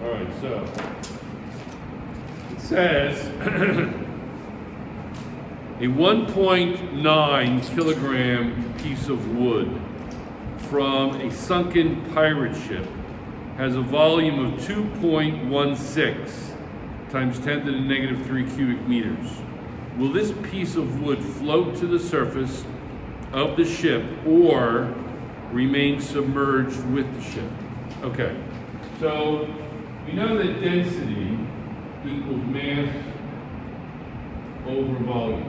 All right, so it says a 1.9 kilogram piece of wood from a sunken pirate ship has a volume of 2.16 times 10 to the negative 3 cubic meters. Will this piece of wood float to the surface of the ship or remain submerged with the ship? Okay, so we know that density equals mass over volume,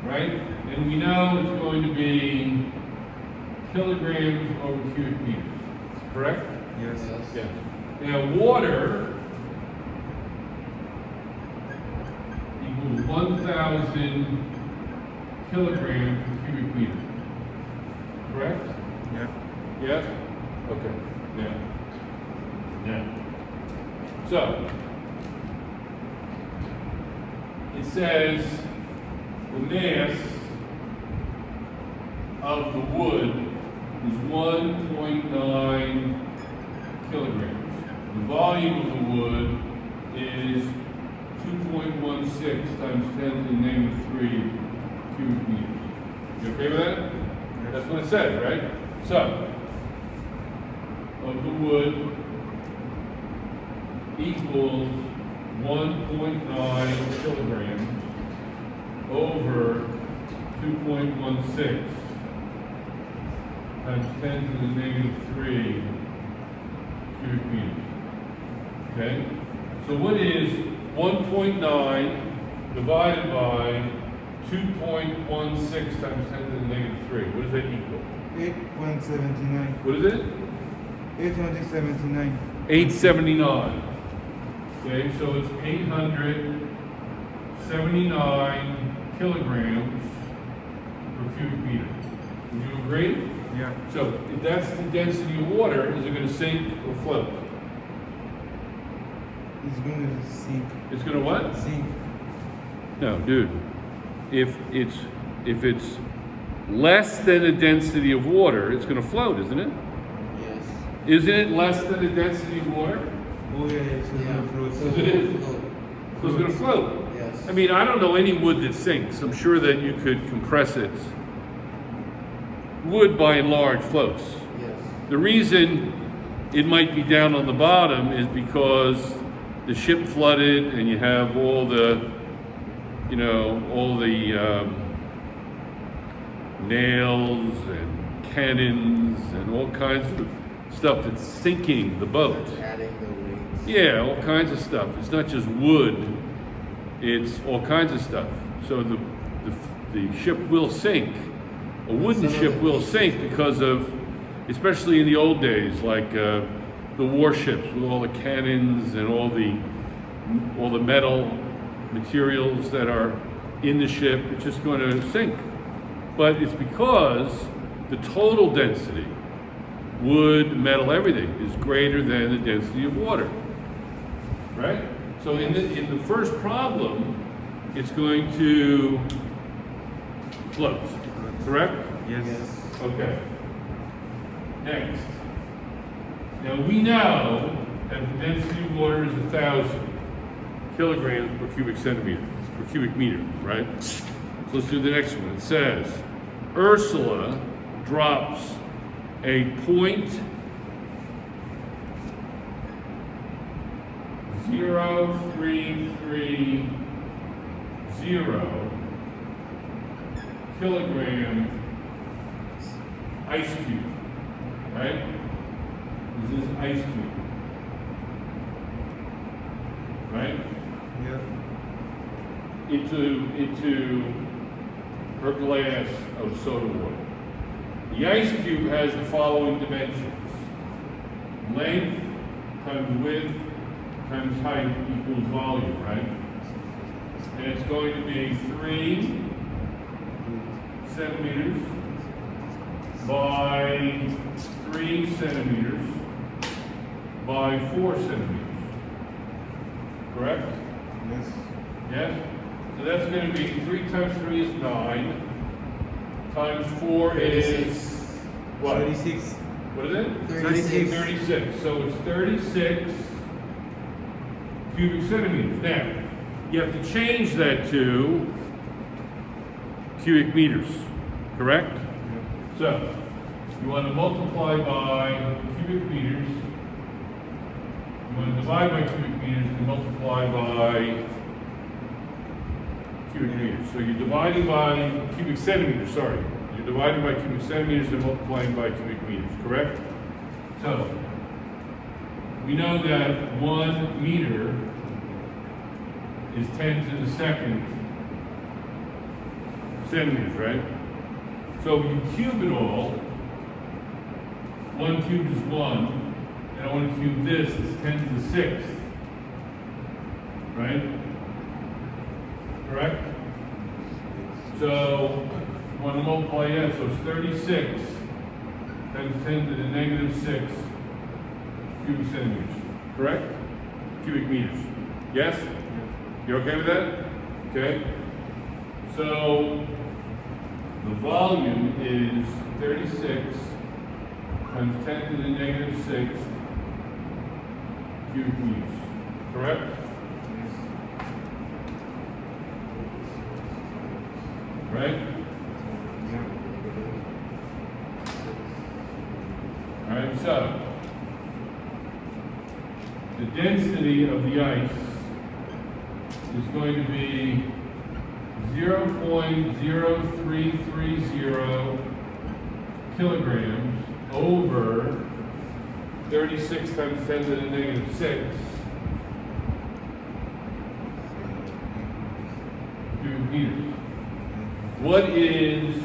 right? And we know it's going to be kilograms over cubic meters, correct? Yes. Yeah. Now, water equals 1,000 kilograms per cubic meter, correct? Yeah. Yes? Okay. Now. So, it says the mass of the wood is 1.9 kilograms. The volume of the wood is 2.16 times 10 to the negative 3 cubic meters. You okay with that? That's what it says, right? So, of the wood equals 1.9 kilograms over 2.16 times 10 to the negative 3 cubic meters. Okay? So what is 1.9 divided by 2.16 times 10 to the negative 3? What does that equal? 8.79. What is it? 879. 879. Okay, so it's 879 kilograms per cubic meter. Would you agree? Yeah. So if that's the density of water, is it going to sink or float? It's going to sink. It's going to what? Sink. No, dude. If it's less than the density of water, it's going to float, isn't it? Yes. Isn't it less than the density of water? Oh yeah, it's going to float. So it is. So it's going to float. Yes. I mean, I don't know any wood that sinks. I'm sure that you could compress it. Wood, by and large, floats. Yes. The reason it might be down on the bottom is because the ship flooded and you have all the, nails and cannons and all kinds of stuff that's sinking the boat. Adding the wings. Yeah, all kinds of stuff. It's not just wood, it's all kinds of stuff. So the ship will sink. A wooden ship will sink because of, especially in the old days, like the warships with all the cannons and all the metal materials that are in the ship. It's just going to sink. But it's because the total density, wood, metal, everything, is greater than the density of water. Right? So in the first problem, it's going to float. Correct? Yes. Yes. Okay. Next. Now we know that the density of water is 1,000 kilograms per cubic centimeter, per cubic meter, right? So let's do the next one. It says, Ursula drops a 0.0330 kilogram ice cube, right? This is ice cube, right? Yeah. Into her glass of soda water. The ice cube has the following dimensions: length times width times height equals volume, right? And it's going to be 3 centimeters by 3 centimeters by 4 centimeters. Correct? Yes. Yes? So that's going to be 3 times 3 is 9, times 4 is what? 36. What is it? 36. 36. So it's 36 cubic centimeters. Now, you have to change that to cubic meters, correct? So, you want to multiply by cubic meters. You want to divide by cubic meters and multiply by cubic meters. So you're dividing by cubic centimeters, sorry. You're dividing by cubic centimeters and multiplying by cubic meters, correct? So, we know that 1 meter is 10 to the second centimeters, right? So if you cube it all, 1 cubed is 1, and I want to cube this, it's 10 to the 6th, right? Correct? So, I want to multiply that, so it's 36 times 10 to the negative 6 cubic centimeters, correct? Cubic meters. Yes? You okay with that? Okay. So, the volume is 36 times 10 to the negative 6 cubic meters, correct? Right? All right, so the density of the ice is going to be 0.0330 kilograms over 36 times 10 to the negative 6 cubic meters. What is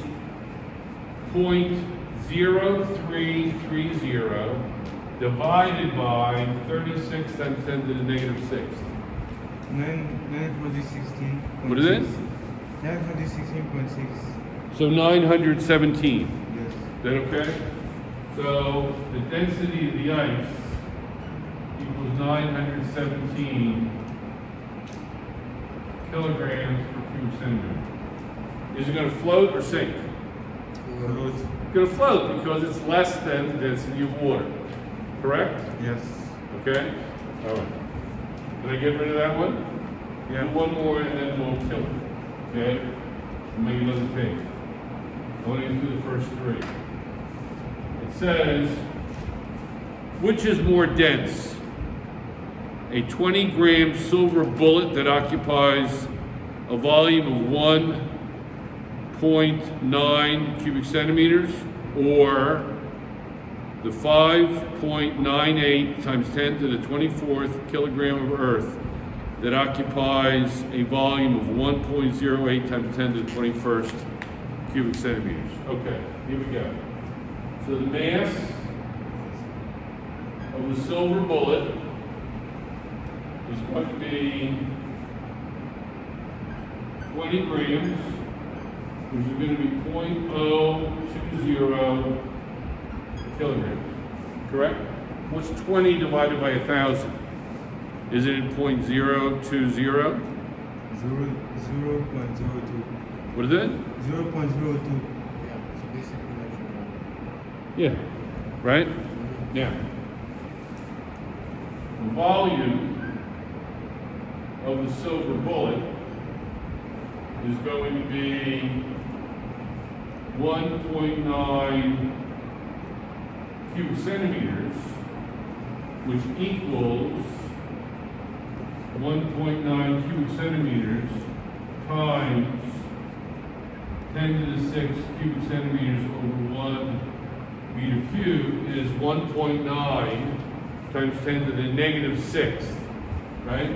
0.0330 divided by 36 times 10 to the negative 6? 916. What is it? 916.6. So 917. Yes. Is that okay? So the density of the ice equals 917 kilograms per cubic centimeter. Is it going to float or sink? Float. It's going to float because it's less than the density of water. Correct? Yes. Okay? All right. Can I get rid of that one? Yeah. Do one more and then we'll kill it. Okay? Make another page. I want to get through the first 3. It says, which is more dense? A 20-gram silver bullet that occupies a volume of 1.9 cubic centimeters, or the 5.98 times 10 to the 24th kilogram of earth that occupies a volume of 1.08 times 10 to the 21st cubic centimeters. Okay, here we go. So the mass of the silver bullet is going to be 20 grams, which is going to be 0.020 kilograms. Correct? What's 20 divided by 1,000? Is it 0.020? 0.02. What is it? 0.02. Yeah, so basically measurement. Yeah. Right? Now, the volume of the silver bullet is going to be 1.9 cubic centimeters, which equals 1.9 cubic centimeters times 10 to the 6 cubic centimeters over 1 meter cubed is 1.9 times 10 to the negative 6, right?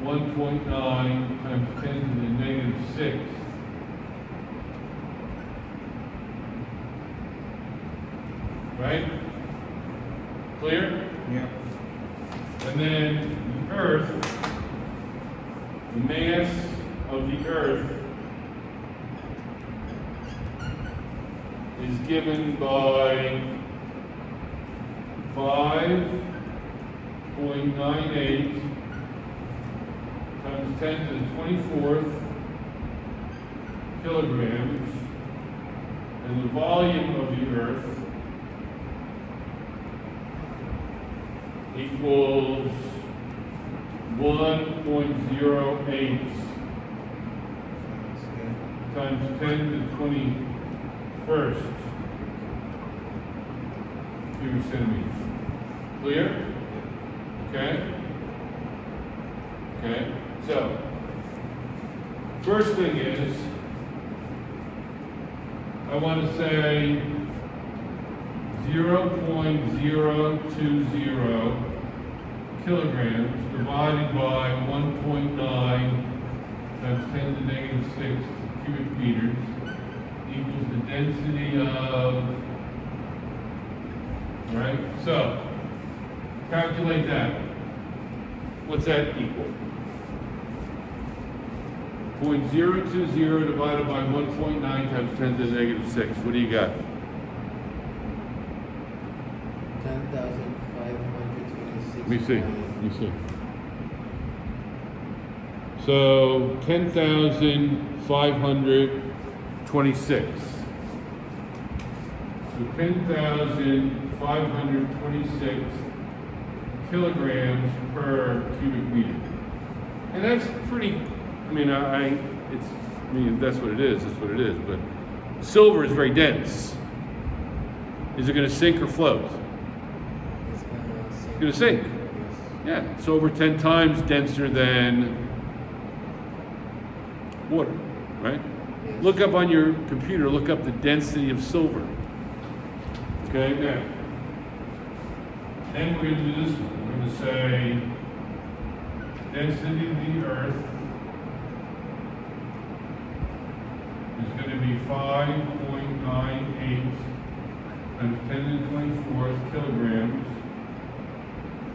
1.9 times 10 to the negative 6. Right? Clear? Yeah. And then the Earth, the mass of the Earth is given by 5.98 times 10 to the 24th kilograms, and the volume of the Earth equals 1.08 times 10 to the 21st cubic centimeters. Clear? Okay? Okay, so, first thing is, I want to say 0.020 kilograms divided by 1.9 times 10 to the negative 6 cubic meters equals the density of, right? So, calculate that. What's that equal? 0.020 divided by 1.9 times 10 to the negative 6. What do you got? 10,526. Let me see. So 10,526. So 10,526 kilograms per cubic meter. And that's pretty, I mean, that's what it is, but silver is very dense. Is it going to sink or float? It's Gonna sink. Yeah, it's over 10 times denser than water, right? Yes. Look up on your computer, look up the density of silver. Okay, now. Then we're gonna do this one. We're gonna say density of the earth is gonna be 5.98 times 10 to the 24th kilograms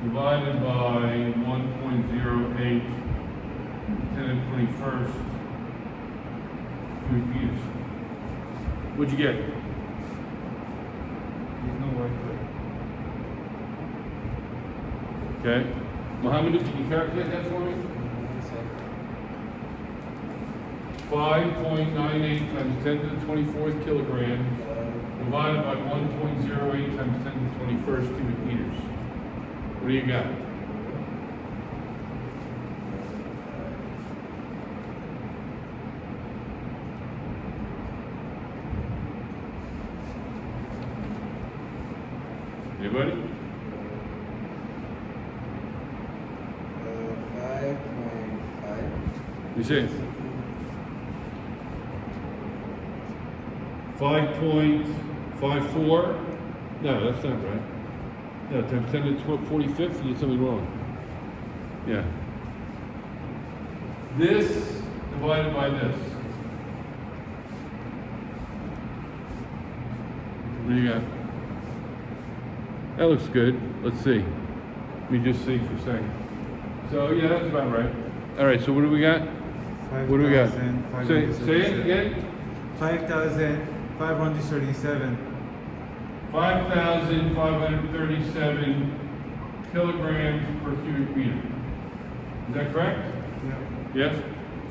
divided by 1.08 10 to the 21st cubic meters. What'd you get? There's no Wi-Fi. Okay. Mohammed, can you calculate that for me? 5.98 times 10 to the 24th kilograms divided by 1.08 times 10 to the 21st cubic meters. What do you got? Anybody? 5.5. You say 5.54? No, that's not right. No, times 10 to the 45th, you did something wrong. Yeah. This divided by this. What do you got? That looks good. Let's see. Let me just see for a second. So, yeah, that's about right. All right, so what do we got? What do we got? Say it again. 5,537. 5,537 kilograms per cubic meter. Is that correct? Yeah. Yes?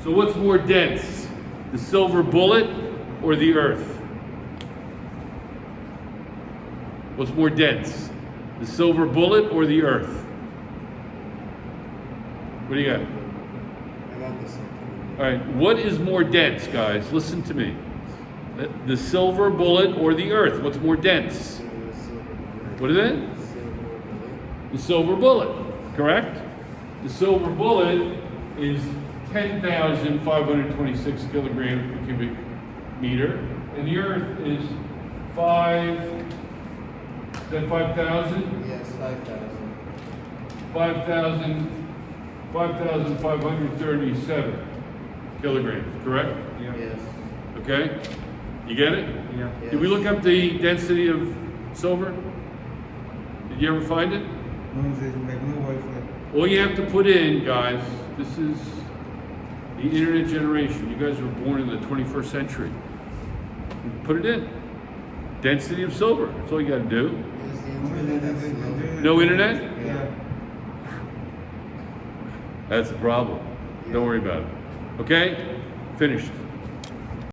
So what's more dense? The silver bullet or the earth? What's more dense? The silver bullet or the earth? What do you got? I got this. All right, what is more dense, guys? Listen to me. The silver bullet or the earth? What's more dense? What is it? The silver bullet, correct? The silver bullet is 10,526 kilograms per cubic meter, and the earth is 5,000? Yes, 5,000. 5,537 kilograms, correct? Yeah. Yes. Okay? You get it? Yeah. Yes. Did we look up the density of silver? Did you ever find it? No, there's like no Wi-Fi. All you have to put in, guys, this is the internet generation. You guys were born in the 21st century. Put it in. Density of silver. That's all you got to do. Use the internet, that's slow. No internet? Yeah. That's the problem. Don't worry about it. Okay? Finished.